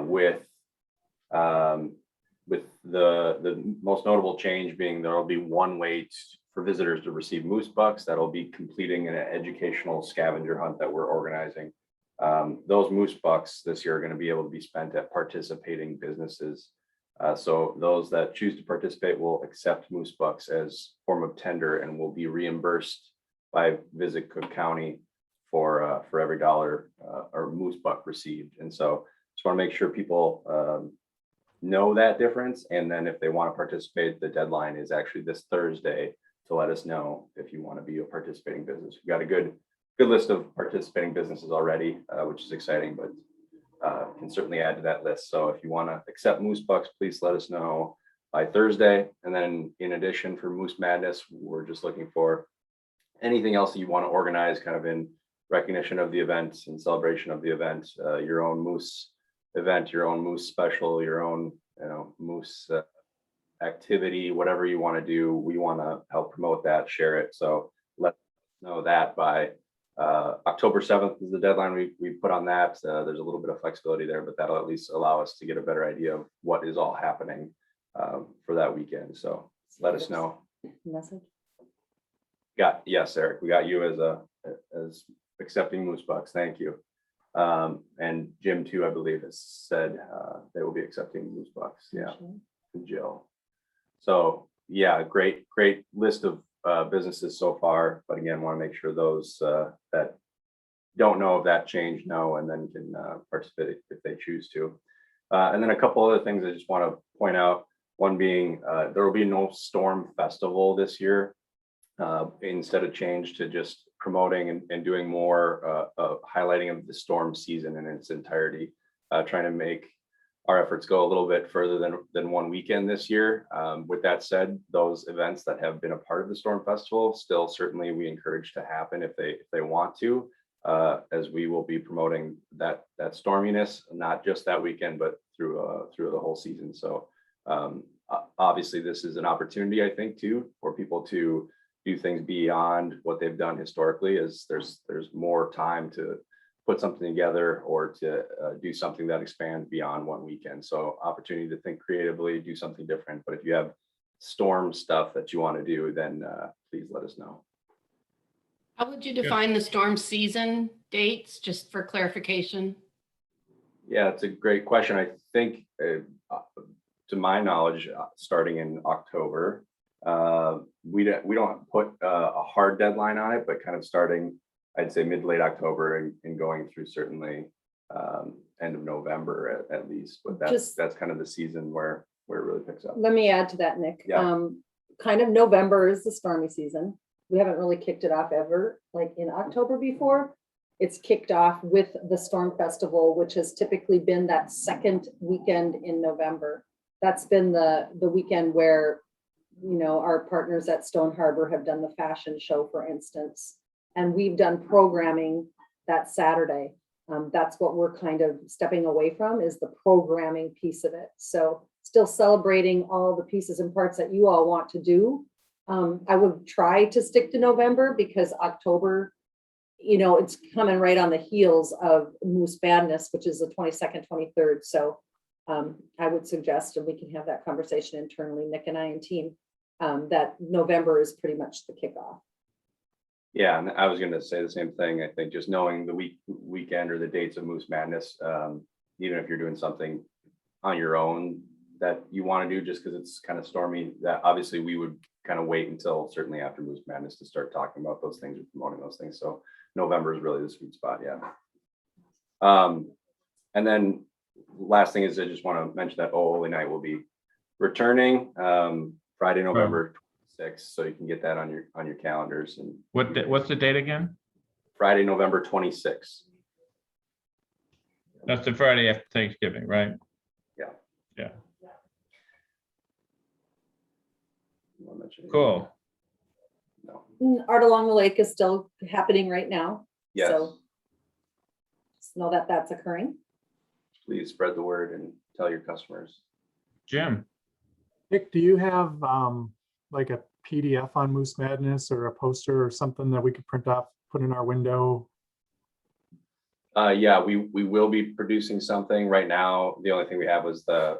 with the most notable change being there will be one way for visitors to receive moose bucks. That'll be completing an educational scavenger hunt that we're organizing. Those moose bucks this year are going to be able to be spent at participating businesses. So those that choose to participate will accept moose bucks as form of tender and will be reimbursed by Visit Cook County for every dollar or moose buck received. And so just want to make sure people know that difference. And then if they want to participate, the deadline is actually this Thursday to let us know if you want to be a participating business. We've got a good list of participating businesses already, which is exciting, but can certainly add to that list. So if you want to accept moose bucks, please let us know by Thursday. And then in addition, for Moose Madness, we're just looking for anything else that you want to organize kind of in recognition of the event and celebration of the event, your own moose event, your own moose special, your own moose activity, whatever you want to do. We want to help promote that, share it. So let us know that by October 7th is the deadline we put on that. There's a little bit of flexibility there, but that'll at least allow us to get a better idea of what is all happening for that weekend. So let us know. Message. Yes, Eric, we got you as accepting moose bucks. Thank you. And Jim too, I believe, has said they will be accepting moose bucks. Yeah, and Jill. So yeah, great list of businesses so far, but again, want to make sure those that don't know of that change know, and then can participate if they choose to. And then a couple other things I just want to point out. One being there will be no storm festival this year. Instead of change to just promoting and doing more highlighting of the storm season in its entirety, trying to make our efforts go a little bit further than one weekend this year. With that said, those events that have been a part of the Storm Festival still certainly we encourage to happen if they want to, as we will be promoting that storminess, not just that weekend, but through the whole season. So obviously this is an opportunity, I think, too, for people to do things beyond what they've done historically, as there's more time to put something together or to do something that expands beyond one weekend. So opportunity to think creatively, do something different. But if you have storm stuff that you want to do, then please let us know. How would you define the storm season dates, just for clarification? Yeah, it's a great question. I think, to my knowledge, starting in October, we don't put a hard deadline on it, but kind of starting, I'd say mid-late October and going through certainly end of November at least. But that's kind of the season where it really picks up. Let me add to that, Nick. Yeah. Kind of November is the stormy season. We haven't really kicked it off ever like in October before. It's kicked off with the Storm Festival, which has typically been that second weekend in November. That's been the weekend where, our partners at Stone Harbor have done the fashion show, for instance, and we've done programming that Saturday. That's what we're kind of stepping away from, is the programming piece of it. So still celebrating all the pieces and parts that you all want to do. I would try to stick to November, because October, it's coming right on the heels of Moose Madness, which is the 22nd, 23rd. So I would suggest, and we can have that conversation internally, Nick and I and team, that November is pretty much the kickoff. Yeah, and I was going to say the same thing. I think just knowing the weekend or the dates of Moose Madness, even if you're doing something on your own that you want to do just because it's kind of stormy, that obviously we would kind of wait until certainly after Moose Madness to start talking about those things or promoting those things. So November is really the sweet spot. Yeah. And then last thing is I just want to mention that Oh Holy Night will be returning Friday, November 26th. So you can get that on your calendars. And what's the date again? Friday, November 26th. That's the Friday after Thanksgiving, right? Yeah. Yeah. Cool. No. Art Along the Lake is still happening right now. Yes. So just know that that's occurring. Please spread the word and tell your customers. Jim. Nick, do you have like a PDF on Moose Madness or a poster or something that we could print off, put in our window? Yeah, we will be producing something right now. The only thing we have was the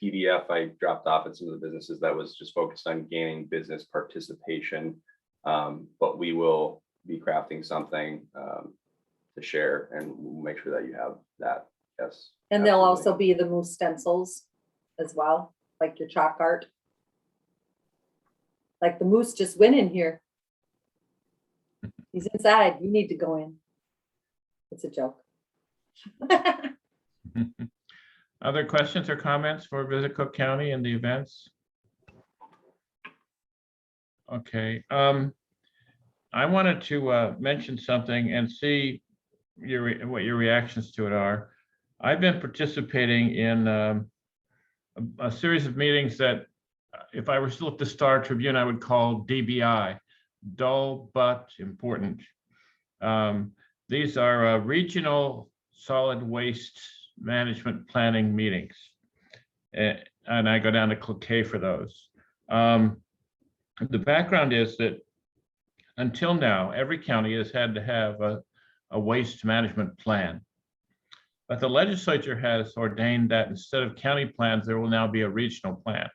PDF I dropped off at some of the businesses that was just focused on gaining business participation. But we will be crafting something to share, and we'll make sure that you have that. Yes. And there'll absolutely. also be the moose stencils as well, like your chalk art. Like the moose just went in here. He's inside. You need to go in. It's a joke. Other questions or comments for Visit Cook County and the events? Okay, I wanted to mention something and see what your reactions to it are. I've been participating in a series of meetings that, if I were still at the Star Tribune, I would call DBI, dull but important. These are regional solid waste management planning meetings. And I go down to Cloquet for those. The background is that until now, every county has had to have a waste management plan. But the legislature has ordained that instead of county plans, there will now be a regional plan.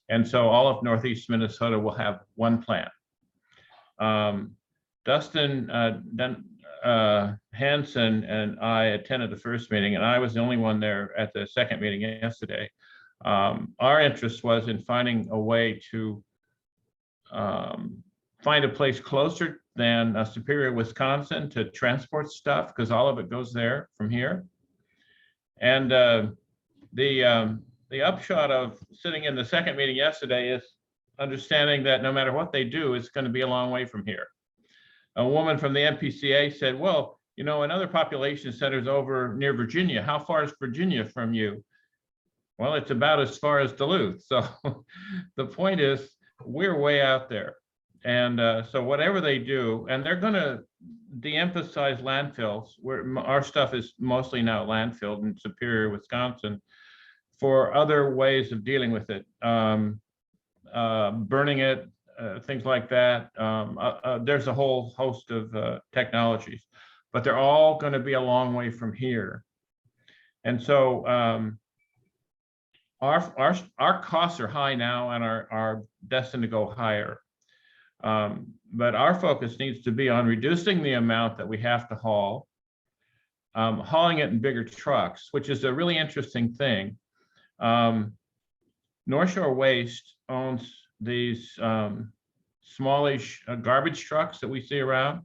And so all of Northeast Minnesota will have one plan. Dustin Hanson and I attended the first meeting, and I was the only one there at the second meeting yesterday. Our interest was in finding a way to find a place closer than Superior, Wisconsin to transport stuff, because all of it goes there from here. And the upshot of sitting in the second meeting yesterday is understanding that no matter what they do, it's going to be a long way from here. A woman from the MPCA said, well, you know, another population centers over near Virginia. How far is Virginia from you? Well, it's about as far as Duluth. So the point is, we're way out there. And so whatever they do, and they're going to de-emphasize landfills, where our stuff is mostly now landfilled in Superior, Wisconsin, for other ways of dealing with it, burning it, things like that. There's a whole host of technologies, but they're all going to be a long way from here. And so our costs are high now and are destined to go higher. But our focus needs to be on reducing the amount that we have to haul, hauling it in bigger trucks, which is a really interesting thing. North Shore Waste owns these smallish garbage trucks that we see around.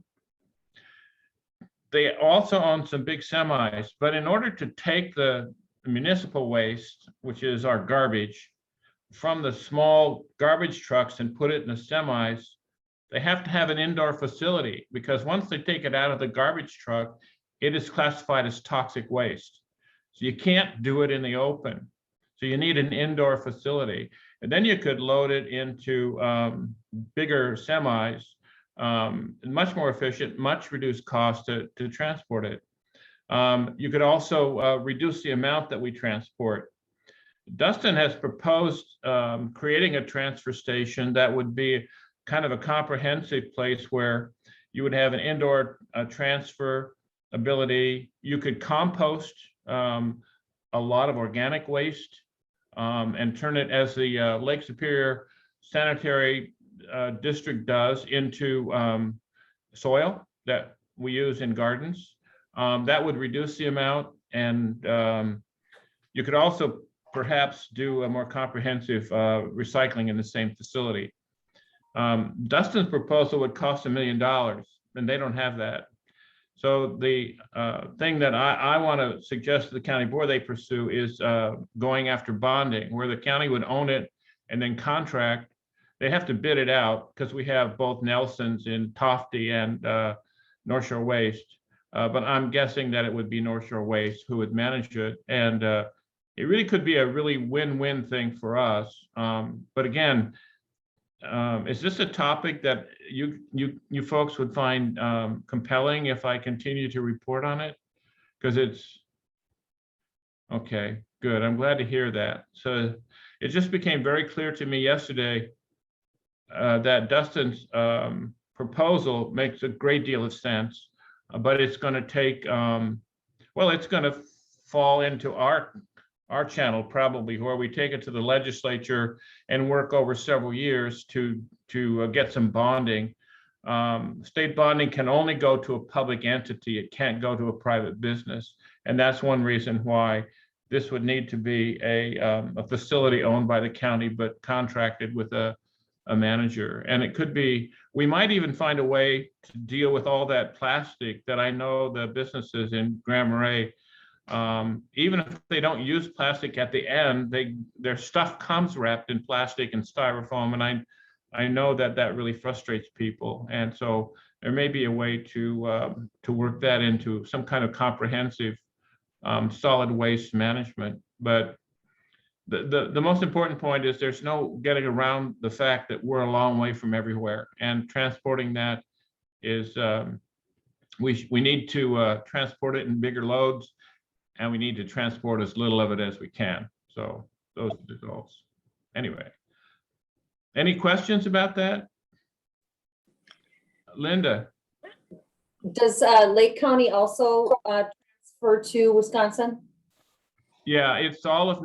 They also own some big semis, but in order to take the municipal waste, which is our garbage, from the small garbage trucks and put it in the semis, they have to have an indoor facility, because once they take it out of the garbage truck, it is classified as toxic waste. So you can't do it in the open. So you need an indoor facility. And then you could load it into bigger semis, much more efficient, much reduced cost to transport it. You could also reduce the amount that we transport. Dustin has proposed creating a transfer station that would be kind of a comprehensive place where you would have an indoor transfer ability. You could compost a lot of organic waste and turn it, as the Lake Superior Sanitary District does, into soil that we use in gardens. That would reduce the amount, and you could also perhaps do a more comprehensive recycling in the same facility. Dustin's proposal would cost $1 million, and they don't have that. So the thing that I want to suggest to the county board they pursue is going after bonding, where the county would own it and then contract. They have to bid it out, because we have both Nelson's in Tofty and North Shore Waste. But I'm guessing that it would be North Shore Waste who would manage it. And it really could be a really win-win thing for us. But again, is this a topic that you folks would find compelling if I continue to report on it? Because it's okay, good. I'm glad to hear that. So it just became very clear to me yesterday that Dustin's proposal makes a great deal of sense. but it's going to take, well, it's going to fall into our channel probably, where we take it to the legislature and work over several years to get some bonding. State bonding can only go to a public entity. It can't go to a private business. And that's one reason why this would need to be a facility owned by the county, but contracted with a manager. And it could be, we might even find a way to deal with all that plastic that I know the businesses in Grand Marais, even if they don't use plastic at the end, their stuff comes wrapped in plastic and styrofoam. And I know that really frustrates people. And so there may be a way to work that into some kind of comprehensive solid waste management. But the most important point is there's no getting around the fact that we're a long way from everywhere, and transporting that is, we need to transport it in bigger loads, and we need to transport as little of it as we can. So those are the goals. Anyway, any questions about that? Linda? Does Lake County also transfer to Wisconsin? Yeah, it's all of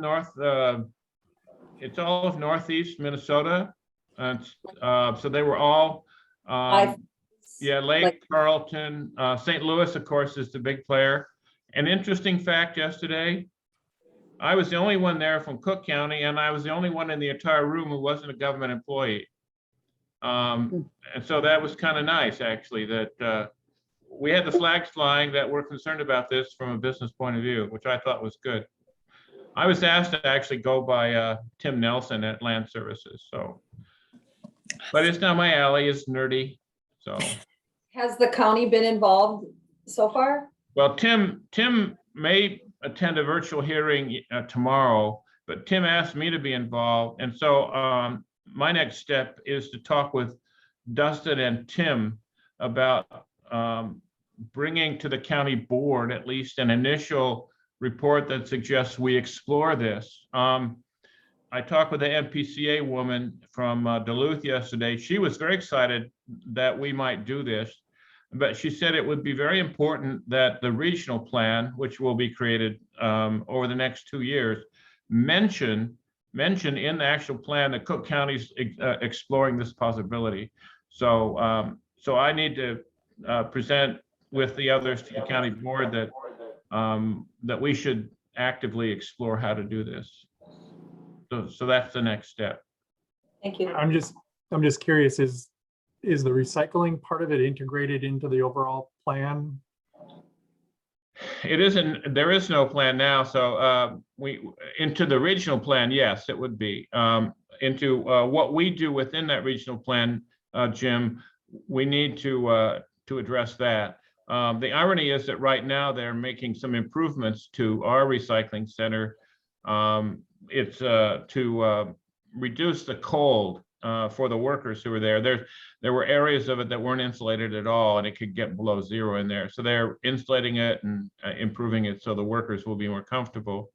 northeast Minnesota. And so they were all, yeah, Lake, Carlton, St. Louis, of course, is the big player. An interesting fact yesterday, I was the only one there from Cook County, and I was the only one in the entire room who wasn't a government employee. And so that was kind of nice, actually, that we had the flags flying that we're concerned about this from a business point of view, which I thought was good. I was asked to actually go by Tim Nelson at Land Services, so, but it's not my alley, it's nerdy, so. Has the county been involved so far? Well, Tim may attend a virtual hearing tomorrow, but Tim asked me to be involved. And so my next step is to talk with Dustin and Tim about bringing to the county board at least an initial report that suggests we explore this. I talked with the MPCA woman from Duluth yesterday. She was very excited that we might do this, but she said it would be very important that the regional plan, which will be created over the next 2 years, mention in the actual plan that Cook County's exploring this possibility. So so I need to present with the others to the county board that that we should actively explore how to do this. So that's the next step. Thank you. I'm just curious, is the recycling part of it integrated into the overall plan? It isn't, there is no plan now. So into the regional plan, yes, it would be. Into what we do within that regional plan, Jim, we need to address that. The irony is that right now they're making some improvements to our recycling center. It's to reduce the cold for the workers who are there. There were areas of it that weren't insulated at all, and it could get below zero in there. So they're insulating it and improving it so the workers will be more comfortable.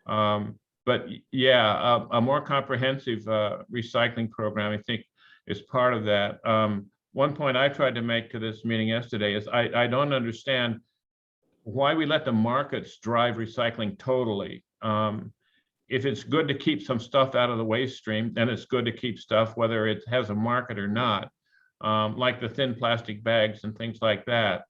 But yeah, a more comprehensive recycling program, I think, is part of that. One point I tried to make to this meeting yesterday is I don't understand why we let the markets drive recycling totally. If it's good to keep some stuff out of the waste stream, then it's good to keep stuff whether it has a market or not, like the thin plastic bags and things like that.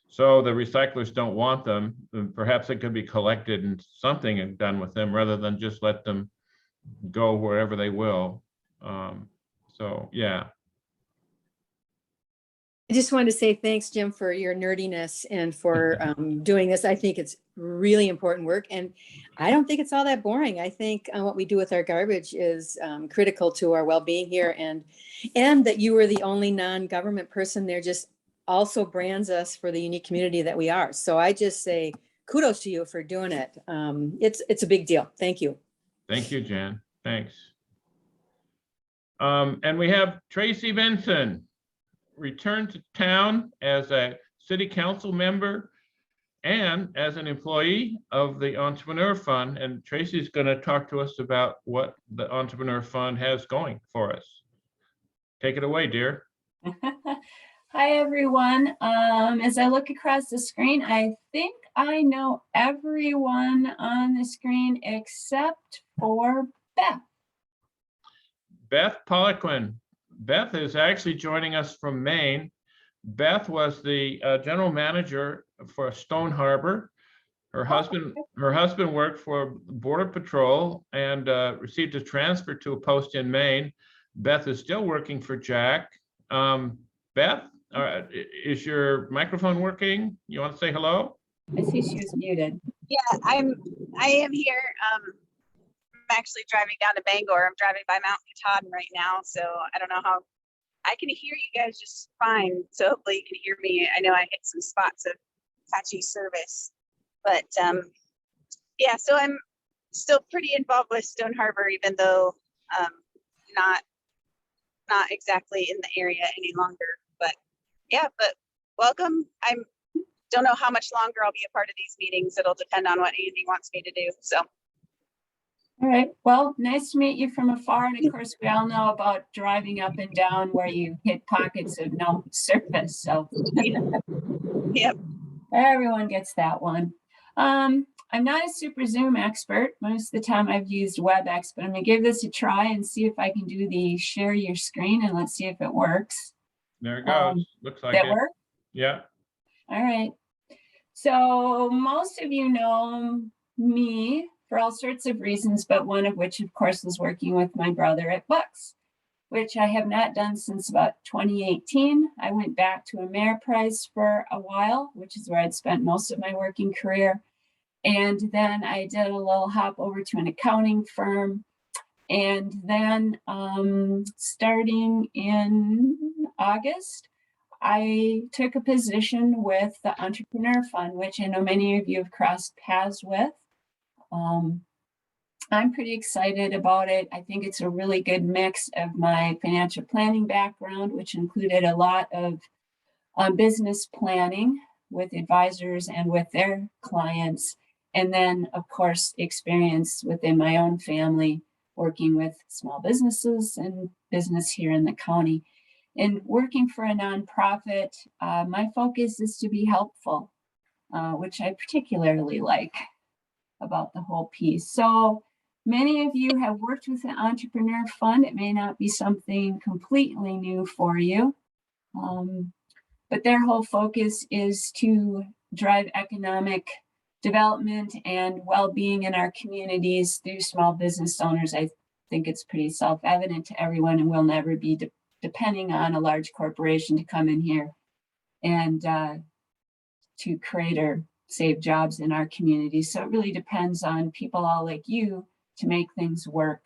So the recyclers don't want them. Perhaps it could be collected and something done with them rather than just let them go wherever they will. So yeah. I just wanted to say thanks, Jim, for your nerdiness and for doing this. I think it's really important work, and I don't think it's all that boring. I think what we do with our garbage is critical to our well-being here, and that you were the only non-government person there just also brands us for the unique community that we are. So I just say kudos to you for doing it. It's a big deal. Thank you. Thank you, Jan. Thanks. And we have Tracy Benson, returned to town as a city council member and as an employee of the Entrepreneur Fund. And Tracy's going to talk to us about what the Entrepreneur Fund has going for us. Take it away, dear. Hi, everyone. As I look across the screen, I think I know everyone on the screen except for Beth. Beth Poliquin. Beth is actually joining us from Maine. Beth was the general manager for Stone Harbor. Her husband worked for Border Patrol and received a transfer to a post in Maine. Beth is still working for Jack. Beth, is your microphone working? You want to say hello? I see she was muted. Yeah, I am here. I'm actually driving down to Bangor. I'm driving by Mount Katahdin right now, so I don't know how I can hear you guys just fine. So hopefully you can hear me. I know I hit some spots of patchy service, but yeah, so I'm still pretty involved with Stone Harbor, even though not exactly in the area any longer. But yeah, but welcome. I don't know how much longer I'll be a part of these meetings. It'll depend on what Andy wants me to do. So. All right. Well, nice to meet you from afar. And of course, we all know about driving up and down where you hit pockets of no service. So Yep. Everyone gets that one. I'm not a super Zoom expert. Most of the time I've used WebEx, but I'm gonna give this a try and see if I can do the share your screen, and let's see if it works. There it goes. Looks like That it. work? Yeah. All right. So most of you know me for all sorts of reasons, but one of which, of course, was working with my brother at Bucks, which I have not done since about 2018. I went back to Marais for a while, which is where I'd spent most of my working career. And then I did a little hop over to an accounting firm. And then starting in August, I took a position with the Entrepreneur Fund, which I know many of you have crossed paths with. I'm pretty excited about it. I think it's a really good mix of my financial planning background, which included a lot of business planning with advisors and with their clients. And then, of course, experience within my own family, working with small businesses and business here in the county. And working for a nonprofit, my focus is to be helpful, which I particularly like about the whole piece. So many of you have worked with the Entrepreneur Fund. It may not be something completely new for you, but their whole focus is to drive economic development and well-being in our communities through small business owners. I think it's pretty self-evident to everyone, and we'll never be depending on a large corporation to come in here and to create or save jobs in our community. So it really depends on people all like you to make things work.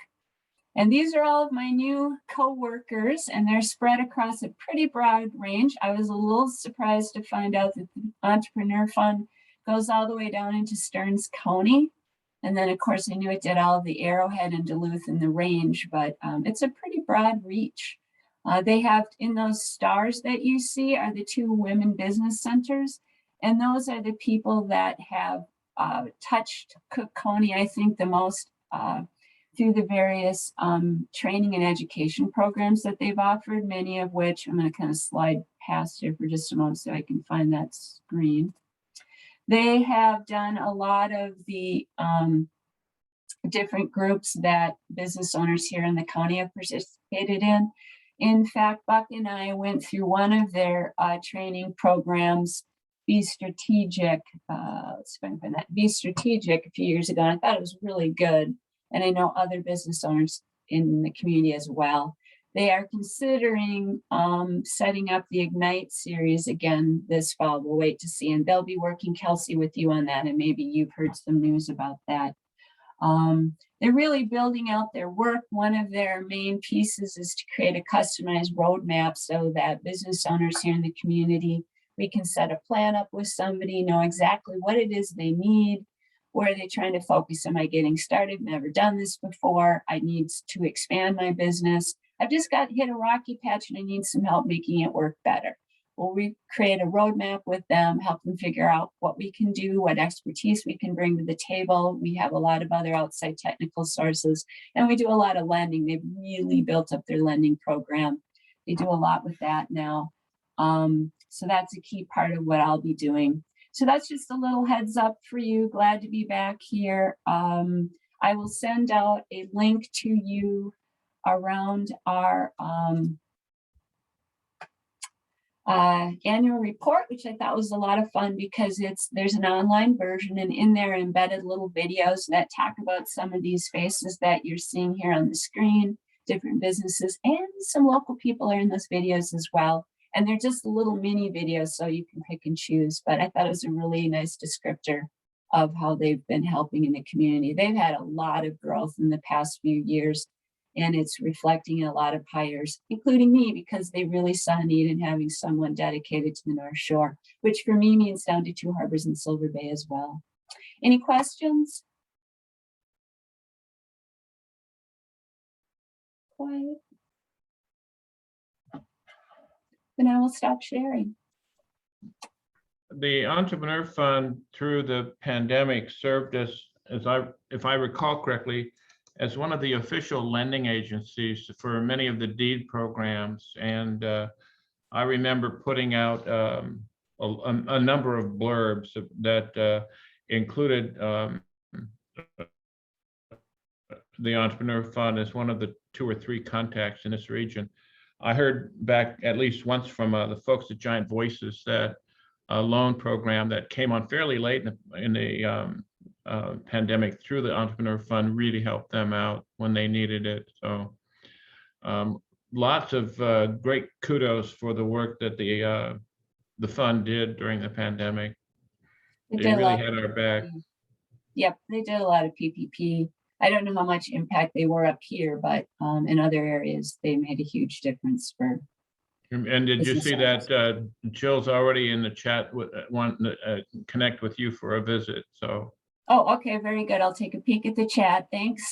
And these are all of my new co-workers, and they're spread across a pretty broad range. I was a little surprised to find out that the Entrepreneur Fund goes all the way down into Stearns County. And then of course I knew it did all of the Arrowhead and Duluth and the range, but it's a pretty broad reach. They have, in those stars that you see, are the 2 women business centers. And those are the people that have touched Cook County, I think, the most through the various training and education programs that they've offered, many of which I'm going to kind of slide past here for just a moment so I can find that screen. They have done a lot of the different groups that business owners here in the county have participated in. In fact, Buck and I went through one of their training programs, Be Strategic, Be Strategic a few years ago. And I thought it was really good. And I know other business owners in the community as well. They are considering setting up the Ignite series again this fall. We'll wait to see. And they'll be working, Kelsey, with you on that. And maybe you've heard some news about that. They're really building out their work. One of their main pieces is to create a customized roadmap so that business owners here in the community, we can set a plan up with somebody, know exactly what it is they need. Where are they trying to focus? Am I getting started? Never done this before. I need to expand my business. I've just got hit a rocky patch and I need some help making it work better. We'll create a roadmap with them, help them figure out what we can do, what expertise we can bring to the table. We have a lot of other outside technical sources, and we do a lot of lending. They've really built up their lending program. They do a lot with that now. So that's a key part of what I'll be doing. So that's just a little heads up for you. Glad to be back here. I will send out a link to you around our annual report, which I thought was a lot of fun because there's an online version, and in there embedded little videos that talk about some of these faces that you're seeing here on the screen, different businesses, and some local people are in those videos as well. And they're just little mini videos, so you can pick and choose. But I thought it was a really nice descriptor of how they've been helping in the community. They've had a lot of growth in the past few years, and it's reflecting a lot of hires, including me, because they really saw a need in having someone dedicated to the North Shore, which for me means down to Two Harbors and Silver Bay as well. Any questions? Quiet. Then I will stop sharing. The Entrepreneur Fund through the pandemic served as if I recall correctly, as one of the official lending agencies for many of the deed programs. And I remember putting out a number of blurbs that included the Entrepreneur Fund as one of the 2 or 3 contacts in this region. I heard back at least once from the folks at Giant Voices that a loan program that came on fairly late in the pandemic through the Entrepreneur Fund really helped them out when they needed it. So lots of great kudos for the work that the fund did during the pandemic. They really had our back. Yep, they did a lot of PPP. I don't know how much impact they were up here, but in other areas, they made a huge difference for. And did you see that Jill's already in the chat with wanting to connect with you for a visit? So. Oh, okay, very good. I'll take a peek at the chat. Thanks.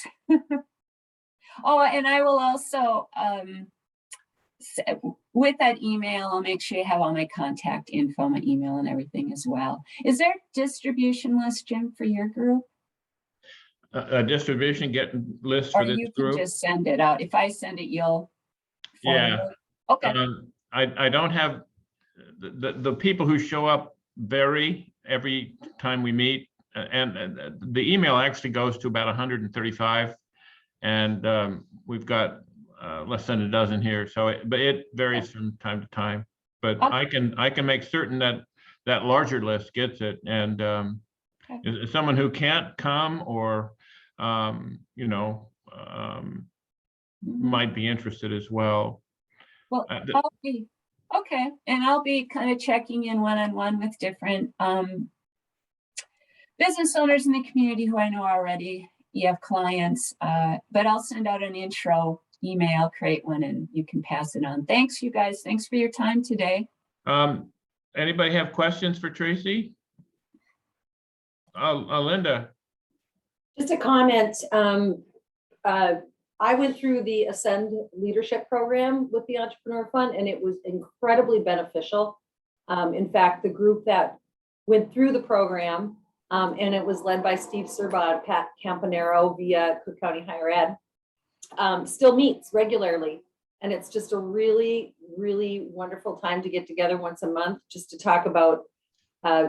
Oh, and I will also, with that email, I'll make sure you have all my contact info, my email and everything as well. Is there a distribution list, Jim, for your group? A distribution list for this group? Or you can just send it out. If I send it, you'll forward it? Okay. I don't have, the people who show up vary every time we meet. And the email actually goes to about 135, and we've got less than a dozen here. So, but it varies from time to time. But okay. I can make certain that that larger list gets it. And okay. Someone who can't come or you know might be interested as well. Well, I'll be okay, and I'll be kind of checking in one-on-one with different business owners in the community who I know already. You have clients, but I'll send out an intro email, create one, and you can pass it on. Thanks, you guys. Thanks for your time today. Anybody have questions for Tracy? Linda. Just a comment. I went through the Ascend Leadership Program with the Entrepreneur Fund, and it was incredibly beneficial. In fact, the group that went through the program, and it was led by Steve Serbad, Pat Campanero via Cook County Higher Ed, still meets regularly. And it's just a really, really wonderful time to get together once a month just to talk about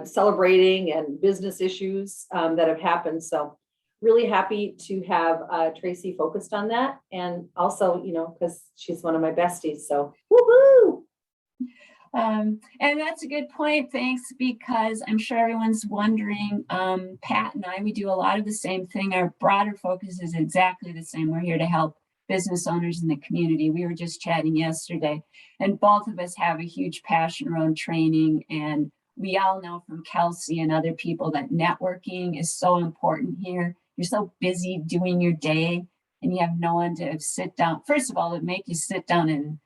celebrating and business issues that have happened. So really happy to have Tracy focused on that. And also, you know, because she's one of my besties. So woohoo! And that's a good point. Thanks, because I'm sure everyone's wondering, Pat and I, we do a lot of the same thing. Our broader focus is exactly the same. We're here to help business owners in the community. We were just chatting yesterday, and both of us have a huge passion around training. And we all know from Kelsey and other people that networking is so important here. You're so busy doing your day and you have no one to sit down. First of all, it make you sit down and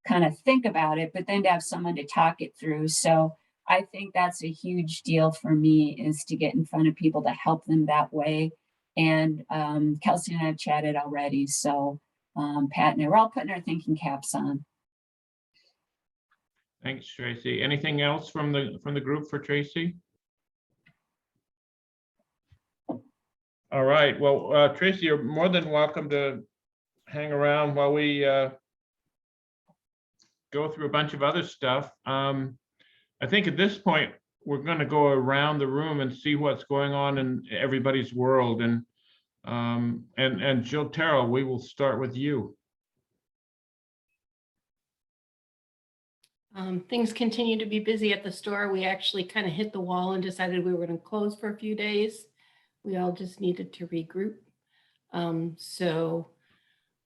kind of think about it, but then to have someone to talk it through. So I think that's a huge deal for me, is to get in front of people to help them that way. And Kelsey and I have chatted already. So Pat and I, we're all putting our thinking caps on. Thanks, Tracy. Anything else from the group for Tracy? All right. Well, Tracy, you're more than welcome to hang around while we go through a bunch of other stuff. I think at this point, we're going to go around the room and see what's going on in everybody's world. And Jill Terrell, we will start with you. Things continue to be busy at the store. We actually kind of hit the wall and decided we were going to close for a few days. We all just needed to regroup. So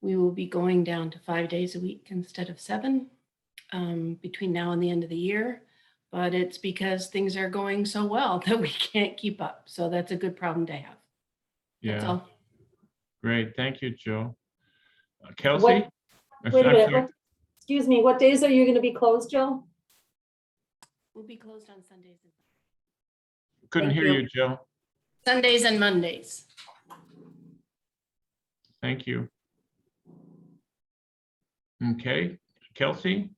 we will be going down to 5 days a week instead of 7 between now and the end of the year. But it's because things are going so well that we can't keep up. So that's a good problem to have. That's Yeah, all. great. Thank you, Jill. Kelsey? Wait a I'm minute. sorry. Excuse me, what days are you going to be closed, Jill? We'll be closed on Sundays. Couldn't Thank hear you. you, Jill. Sundays and Mondays. Thank you. Okay, Kelsey?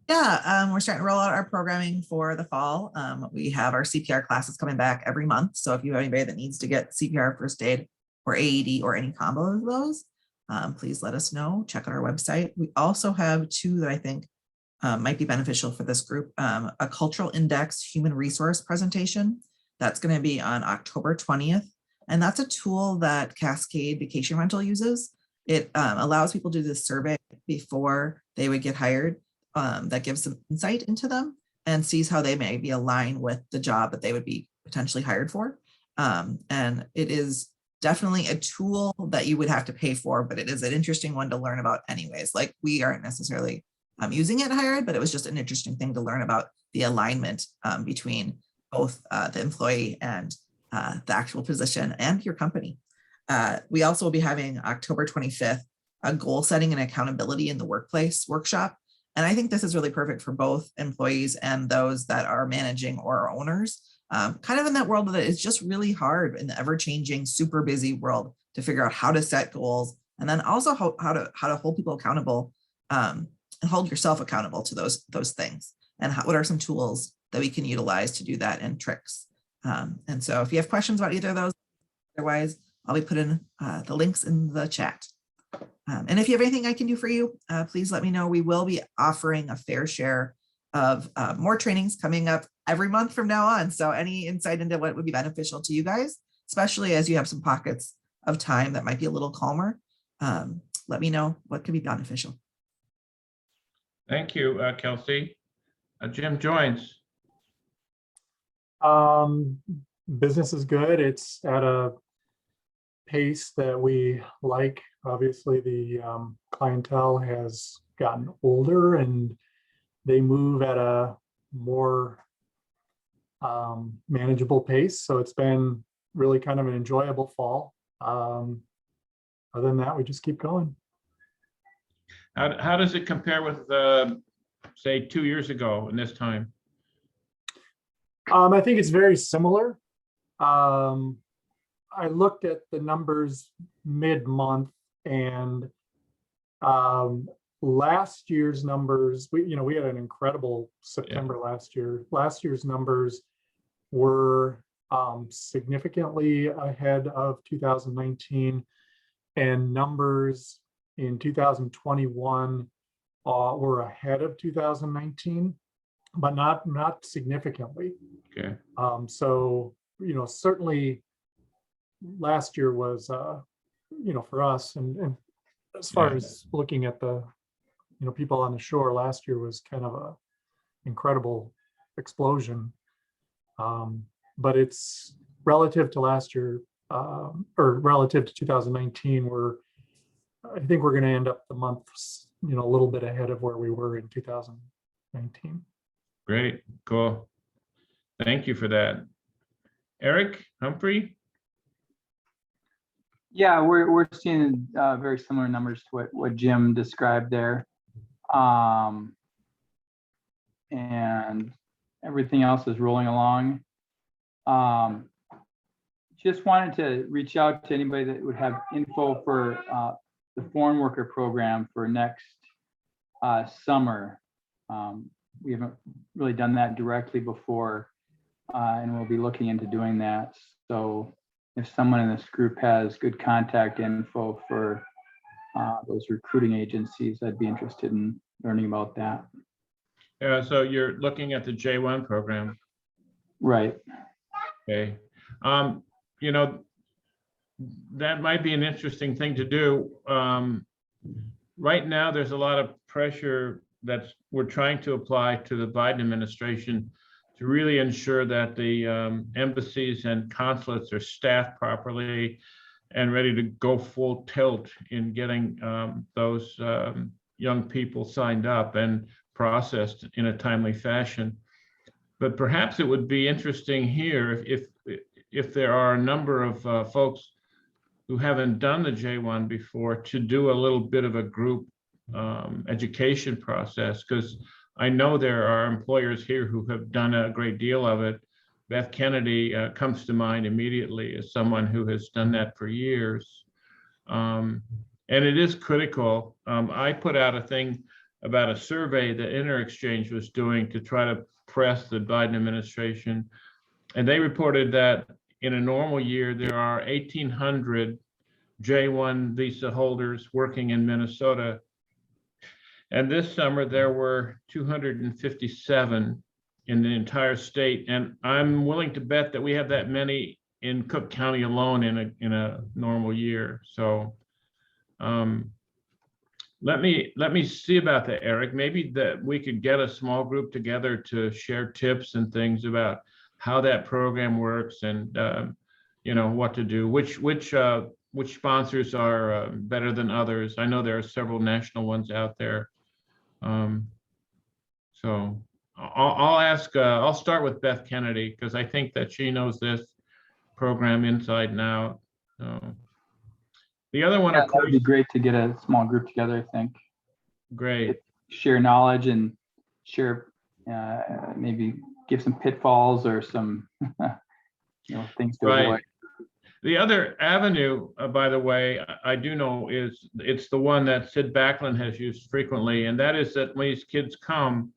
Yeah, we're starting to roll out our programming for the fall. We have our CPR classes coming back every month. So if you have anybody that needs to get CPR, first aid, or AED, or any combo of those, please let us know. Check out our website. We also have 2 that I think might be beneficial for this group. A cultural index human resource presentation. That's going to be on October 20th. And that's a tool that Cascade Vacation Rental uses. It allows people to do this survey before they would get hired. That gives some insight into them and sees how they may be aligned with the job that they would be potentially hired for. And it is definitely a tool that you would have to pay for, but it is an interesting one to learn about anyways. Like, we aren't necessarily using it hired, but it was just an interesting thing to learn about the alignment between both the employee and the actual position and your company. We also will be having October 25th, a goal setting and accountability in the workplace workshop. And I think this is really perfect for both employees and those that are managing or are owners, kind of in that world that is just really hard in the ever-changing, super busy world to figure out how to set goals, and then also how to hold people accountable and hold yourself accountable to those things. And what are some tools that we can utilize to do that, and tricks. And so if you have questions about either of those, otherwise, I'll be putting the links in the chat. And if you have anything I can do for you, please let me know. We will be offering a fair share of more trainings coming up every month from now on. So any insight into what would be beneficial to you guys, especially as you have some pockets of time that might be a little calmer, let me know what could be beneficial. Thank you, Kelsey. Jim Joins. Business is good. It's at a pace that we like. Obviously, the clientele has gotten older and they move at a more manageable pace. So it's been really kind of an enjoyable fall. Other than that, we just keep going. How does it compare with, say, 2 years ago in this time? I think it's very similar. I looked at the numbers mid-month, and last year's numbers, we had an incredible September last year. Last year's numbers were significantly ahead of 2019, and numbers in 2021 were ahead of 2019, but not significantly. Okay. So, certainly last year was, for us, and as far as looking at the, people on the shore, last year was kind of a incredible explosion. But it's relative to last year, or relative to 2019, I think we're going to end up the month, a little bit ahead of where we were in 2019. Great, cool. Thank you for that. Eric, Humphrey? Yeah, we're seeing very similar numbers to what Jim described there. And everything else is rolling along. Just wanted to reach out to anybody that would have info for the foreign worker program for next summer. We haven't really done that directly before, and we'll be looking into doing that. So if someone in this group has good contact info for those recruiting agencies, I'd be interested in learning about that. So you're looking at the J1 program. Right. Okay. You know, that might be an interesting thing to do. Right now, there's a lot of pressure that we're trying to apply to the Biden administration to really ensure that the embassies and consulates are staffed properly and ready to go full tilt in getting those young people signed up and processed in a timely fashion. But perhaps it would be interesting here if there are a number of folks who haven't done the J1 before to do a little bit of a group education process, because I know there are employers here who have done a great deal of it. Beth Kennedy comes to mind immediately as someone who has done that for years. And it is critical. I put out a thing about a survey that InterExchange was doing to try to press the Biden administration. And they reported that in a normal year, there are 1,800 J1 visa holders working in Minnesota. And this summer, there were 257 in the entire state. And I'm willing to bet that we have that many in Cook County alone in a normal year. So let me see about that, Eric. Maybe that we could get a small group together to share tips and things about how that program works and you know what to do. Which sponsors are better than others? I know there are several national ones out there. So I'll ask. I'll start with Beth Kennedy because I think that she knows this program inside and out. The other one, Yeah, of that would course, be great to get a small group together, I think. great. Share knowledge and share, maybe give some pitfalls or some, things to avoid. Right. The other avenue, by the way, I do know is it's the one that Sid Backlund has used frequently, and that is that when these kids come,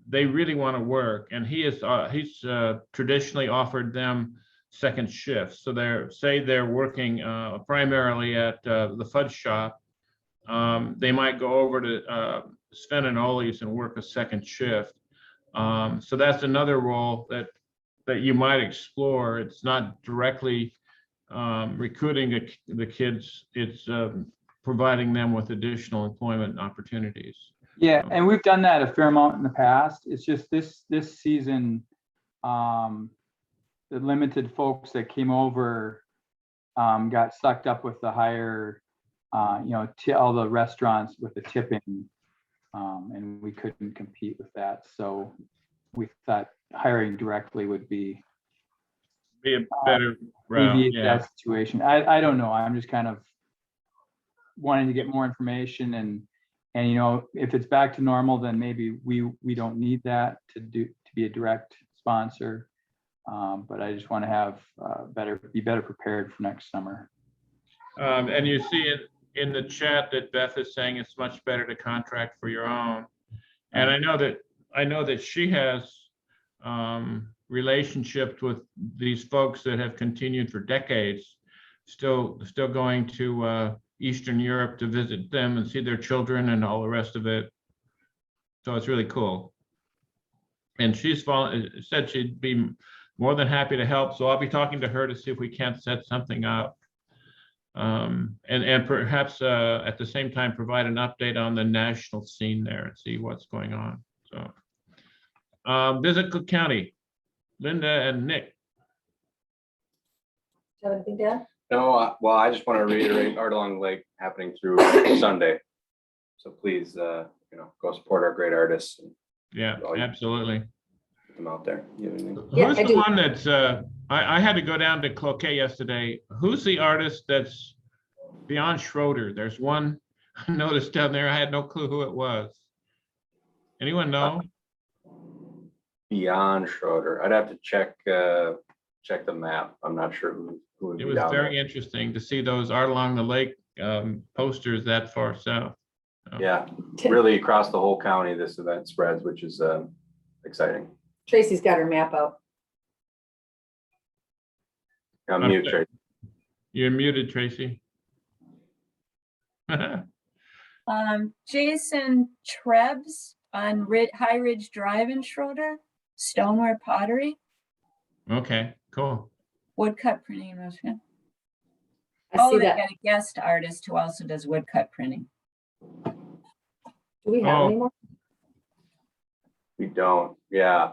they really want to work, and he's traditionally offered them second shifts. So they're working primarily at the fudge shop. They might go over to Sven and Ollie's and work a second shift. So that's another role that you might explore. It's not directly recruiting the kids, it's providing them with additional employment opportunities. Yeah, and we've done that a fair amount in the past. It's just this season, the limited folks that came over got sucked up with the higher, all the restaurants with the tipping, and we couldn't compete with that. So we thought hiring directly would be a better route. alleviate Yeah. that situation. I don't know. I'm just kind of wanting to get more information and if it's back to normal, then maybe we don't need that to be a direct sponsor. But I just want to have be better prepared for next summer. And you see it in the chat that Beth is saying it's much better to contract for your own. And I know that she has relationships with these folks that have continued for decades, still going to Eastern Europe to visit them and see their children and all the rest of it. So it's really cool. And she's said she'd be more than happy to help. So I'll be talking to her to see if we can't set something up. And perhaps at the same time provide an update on the national scene there and see what's going on. So visit Cook County, Linda and Nick. Do you have anything to add? No, well, I just want to reiterate Art Along the Lake happening through Sunday. So please, go support our great artists. And Yeah, absolutely. get them out there. You know what I mean? Yeah, Who's I the do. one that's, I had to go down to Cloquet yesterday. Who's the artist that's beyond Schroeder? There's one I noticed down there. I had no clue who it was. Anyone know? Beyond Schroeder. I'd have to check the map. I'm not sure who would It be was down very there. interesting to see those Art Along the Lake posters that far south. Yeah, really across the whole county, this event spreads, which is exciting. Tracy's got her map out. I'm mute, Tracy. You're muted, Tracy. Jason Trebs on High Ridge Drive in Schroeder, stoneware pottery, Okay, cool. woodcut printing. Was it? I Oh, see they that. got a guest artist who also does woodcut printing. Do we have Oh. any more? We don't, yeah.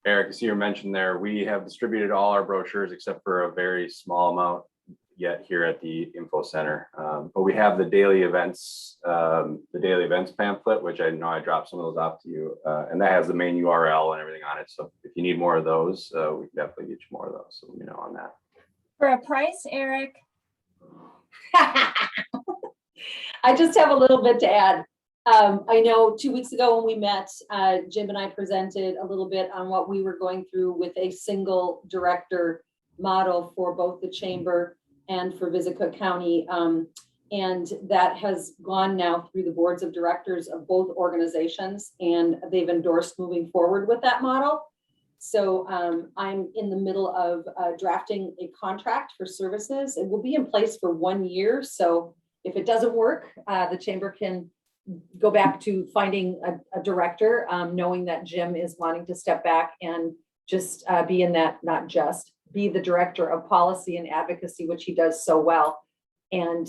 Eric, I see you mentioned there, we have distributed all our brochures except for a very small amount yet here at the info center. But we have the daily events pamphlet, which I know I dropped some of those off to you. And that has the main URL and everything on it. So if you need more of those, we can definitely get you more of those. So let me know on that. For a price, Eric, I just have a little bit to add. I know 2 weeks ago when we met, Jim and I presented a little bit on what we were going through with a single director model for both the chamber and for Visit Cook County. And that has gone now through the boards of directors of both organizations, and they've endorsed moving forward with that model. So I'm in the middle of drafting a contract for services. It will be in place for 1 year. So if it doesn't work, the chamber can go back to finding a director, knowing that Jim is wanting to step back and just be in that, not just be the director of policy and advocacy, which he does so well. And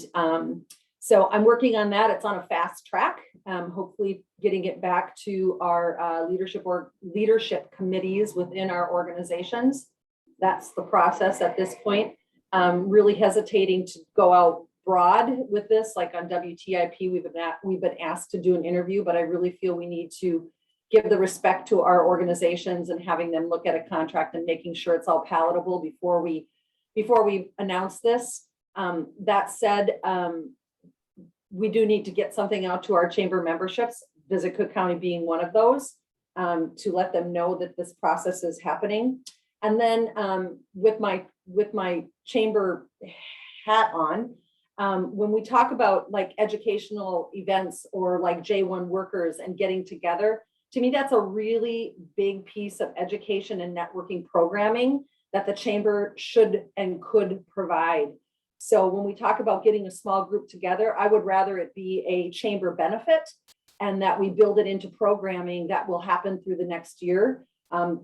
so I'm working on that. It's on a fast track, hopefully getting it back to our leadership committees within our organizations. That's the process at this point. Really hesitating to go out broad with this, like on WTIP, we've been asked to do an interview, but I really feel we need to give the respect to our organizations and having them look at a contract and making sure it's all palatable before we announce this. That said, we do need to get something out to our chamber memberships, Visit Cook County being one of those, to let them know that this process is happening. And then with my chamber hat on, when we talk about like educational events or like J1 workers and getting together, to me, that's a really big piece of education and networking programming that the chamber should and could provide. So when we talk about getting a small group together, I would rather it be a chamber benefit and that we build it into programming that will happen through the next year.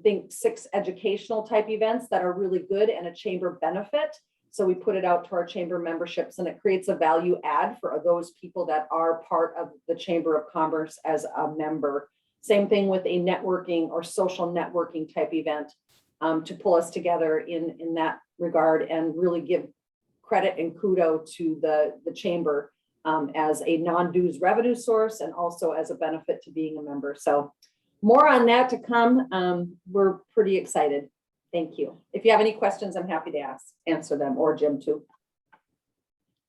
Think 6 educational type events that are really good and a chamber benefit. So we put it out to our chamber memberships and it creates a value add for those people that are part of the Chamber of Commerce as a member. Same thing with a networking or social networking type event to pull us together in that regard and really give credit and kudos to the chamber as a non-dues revenue source and also as a benefit to being a member. So more on that to come. We're pretty excited. Thank you. If you have any questions, I'm happy to answer them, or Jim too.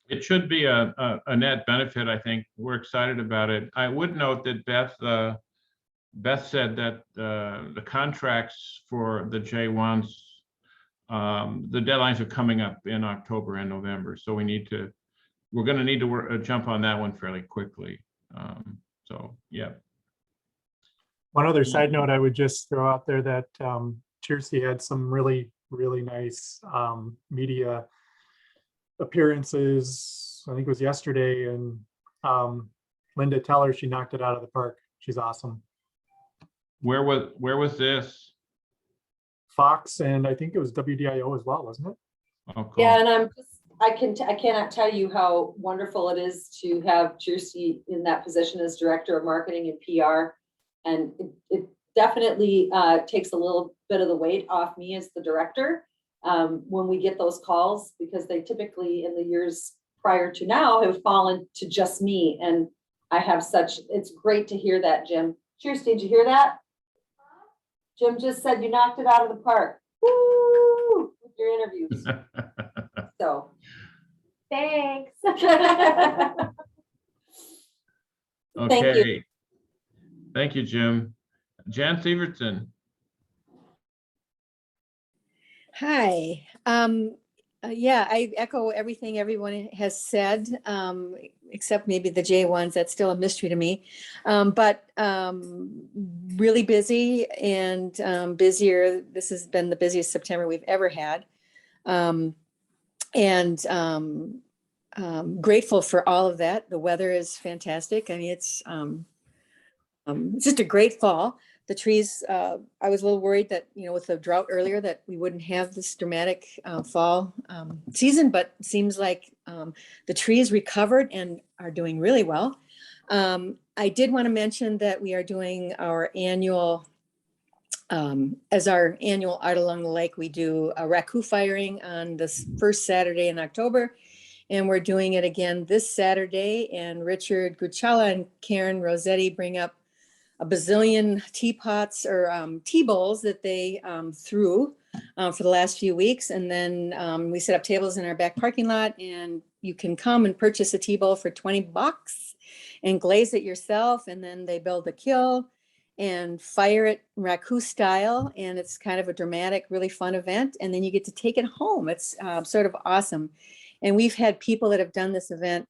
It should be a net benefit, I think. We're excited about it. I would note that Beth said that the contracts for the J1s, the deadlines are coming up in October and November. So we're going to need to jump on that one fairly quickly. So, yeah. One other side note I would just throw out there that Cheersey had some really, really nice media appearances. I think it was yesterday, and Linda, tell her she knocked it out of the park. She's awesome. Where was this? Fox, and I think it was WDIO as well, wasn't it? Oh, cool. Yeah, and I cannot tell you how wonderful it is to have Cheersey in that position as director of marketing and PR. And it definitely takes a little bit of the weight off me as the director when we get those calls, because they typically in the years prior to now have fallen to just me. And I have it's great to hear that, Jim. Cheers, did you hear that? Jim just said you knocked it out of the park. Woo! With your interviews. So, thanks. Okay. Thank you. Thank you, Jim. Jan Severson. Hi. Yeah, I echo everything everyone has said, except maybe the J1s. That's still a mystery to me. But really busy and busier. This has been the busiest September we've ever had. Grateful for all of that. The weather is fantastic. I mean, it's It's just a great fall. The trees, I was a little worried that, with the drought earlier, that we wouldn't have this dramatic fall season, but it seems like the trees recovered and are doing really well. I did want to mention that we are doing our annual, as our annual Art Along the Lake, we do a raccoon firing on this first Saturday in October. And we're doing it again this Saturday. And Richard Gucciala and Karen Rossetti bring up a bazillion teapots or tea bowls that they threw for the last few weeks. And then we set up tables in our back parking lot, and you can come and purchase a tea bowl for $20 and glaze it yourself. And then they build a kiln and fire it raccoon style. And it's kind of a dramatic, really fun event. And then you get to take it home. It's sort of awesome. And we've had people that have done this event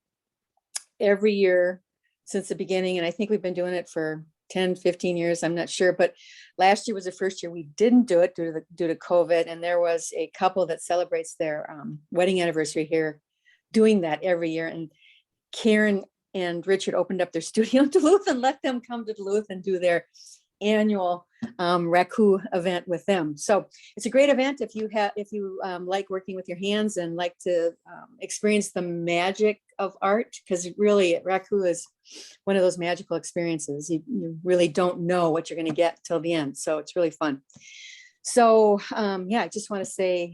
every year since the beginning. And I think we've been doing it for 10, 15 years. I'm not sure. But last year was the first year we didn't do it due to COVID. And there was a couple that celebrates their wedding anniversary here doing that every year. And Karen and Richard opened up their studio in Duluth and let them come to Duluth and do their annual raccoon event with them. So it's a great event if you like working with your hands and like to experience the magic of art, because really raccoon is one of those magical experiences. You really don't know what you're going to get till the end. So it's really fun. So yeah, I just want to say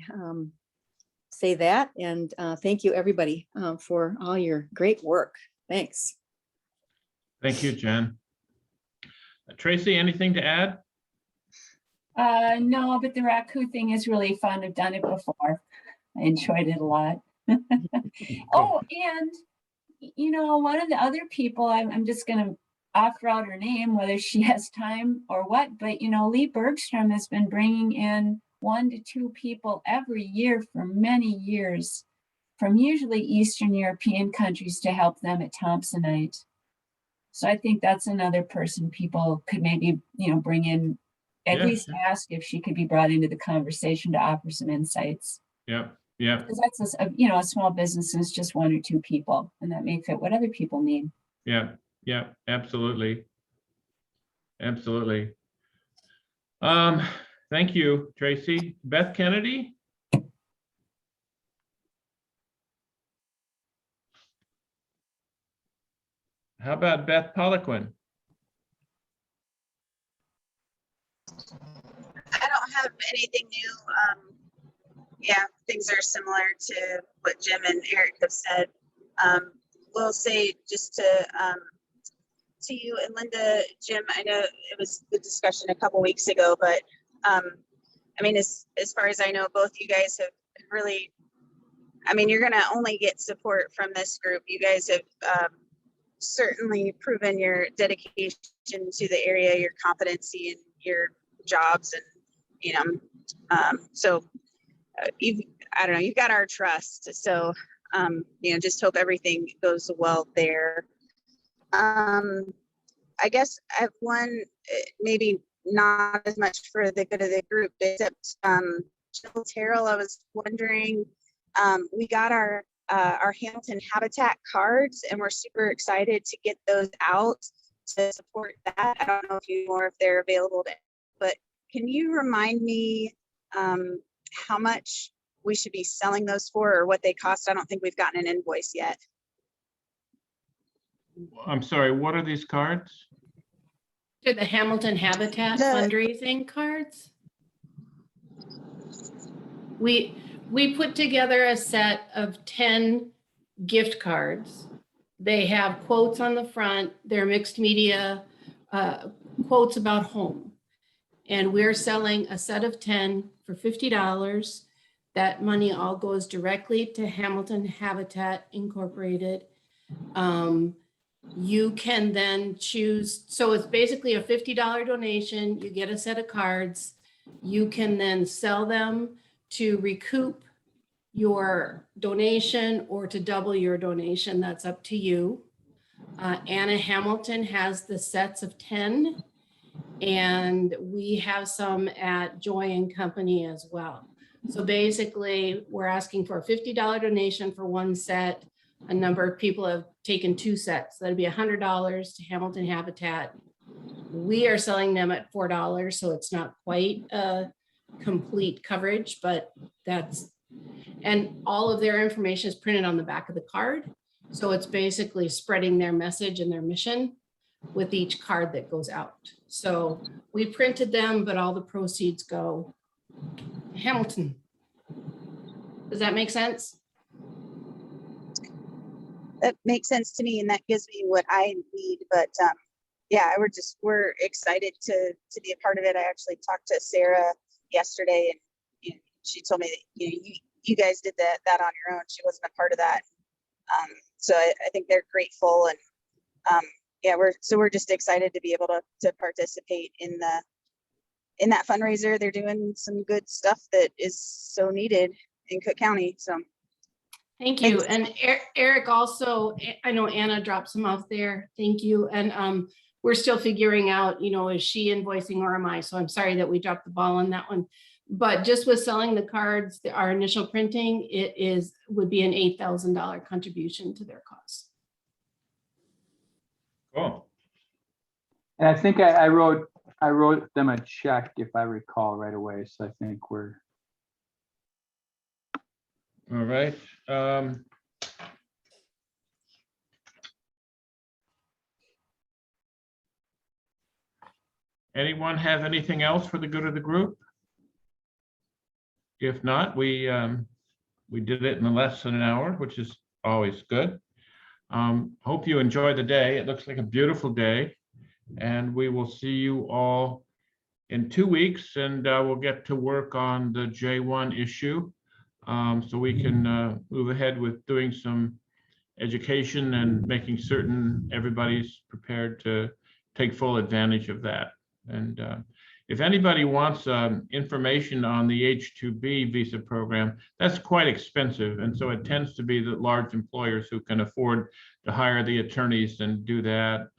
that, and thank you everybody for all your great work. Thanks. Thank you, Jen. Tracy, anything to add? No, but the raccoon thing is really fun. I've done it before. I enjoyed it a lot. Oh, and one of the other people, I'm just going to offer out her name, whether she has time or what, but Lee Bergstrom has been bringing in 1 to 2 people every year for many years from usually Eastern European countries to help them at Thompsonite. So I think that's another person people could maybe, bring in, at least ask if she could be brought into the conversation to offer some insights. Yeah. Because that's a small business, and it's just 1 or 2 people, and that may fit what other people need. Yeah, absolutely. Thank you, Tracy. Beth Kennedy? How about Beth Poliquin? I don't have anything new. Yeah, things are similar to what Jim and Eric have said. We'll say just to you and Linda, Jim, I know it was the discussion a couple weeks ago, but I mean, as far as I know, both you guys have really, I mean, you're going to only get support from this group. You guys have certainly proven your dedication to the area, your competency in your jobs, and so I don't know, you've got our trust. So just hope everything goes well there. I guess I have one, maybe not as much for the good of the group, except Jill Terrell, I was wondering, we got our Hamilton Habitat cards, and we're super excited to get those out to support that. I don't know if they're available, but can you remind me how much we should be selling those for, or what they cost? I don't think we've gotten an invoice yet. I'm sorry, what are these cards? To the Hamilton Habitat fundraising cards. We put together a set of 10 gift cards. They have quotes on the front. They're mixed media quotes about home. And we're selling a set of 10 for $50. That money all goes directly to Hamilton Habitat Incorporated. You can then choose, so it's basically a $50 donation. You get a set of cards. You can then sell them to recoup your donation or to double your donation. That's up to you. Anna Hamilton has the sets of 10, and we have some at Joy and Company as well. So basically, we're asking for a $50 donation for one set. A number of people have taken 2 sets. That'd be $100 to Hamilton Habitat We are selling them at $4, so it's not quite a complete coverage, but that's, and all of their information is printed on the back of the card. So it's basically spreading their message and their mission with each card that goes out. So we printed them, but all the proceeds go Hamilton. Does that make sense? That makes sense to me, and that gives me what I need. But yeah, we're excited to be a part of it. I actually talked to Sarah yesterday, and she told me that you guys did that on your own. She wasn't a part of that. So I think they're grateful, and yeah, we're just excited to be able to participate in that fundraiser. They're doing some good stuff that is so needed in Cook County. So thank you. thanks. And Eric also, I know Anna dropped some off there. Thank you. And we're still figuring out, is she invoicing or am I? So I'm sorry that we dropped the ball on that one. But just with selling the cards, our initial printing, would be an $8,000 contribution to their costs. Cool. And I think I wrote them a check, if I recall right away. So I think we're. All right. Anyone have anything else for the good of the group? If not, we did it in less than an hour, which is always good. Hope you enjoy the day. It looks like a beautiful day, and we will see you all in 2 weeks, and we'll get to work on the J1 issue, so we can move ahead with doing some education and making certain everybody's prepared to take full advantage of that. And if anybody wants information on the H-2B visa program, that's quite expensive. And so it tends to be the large employers who can afford to hire the attorneys and do that.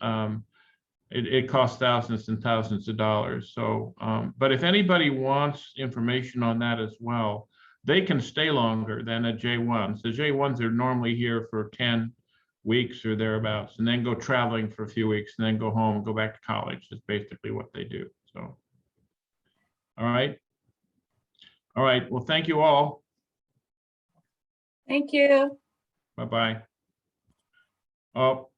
It costs thousands and thousands of dollars. So, but if anybody wants information on that as well, they can stay longer than a J1. So J1s are normally here for 10 weeks or thereabouts, and then go traveling for a few weeks, and then go home and go back to college. That's basically what they do. So, all right. All right. Well, thank you all. Thank you. Bye-bye. Oh,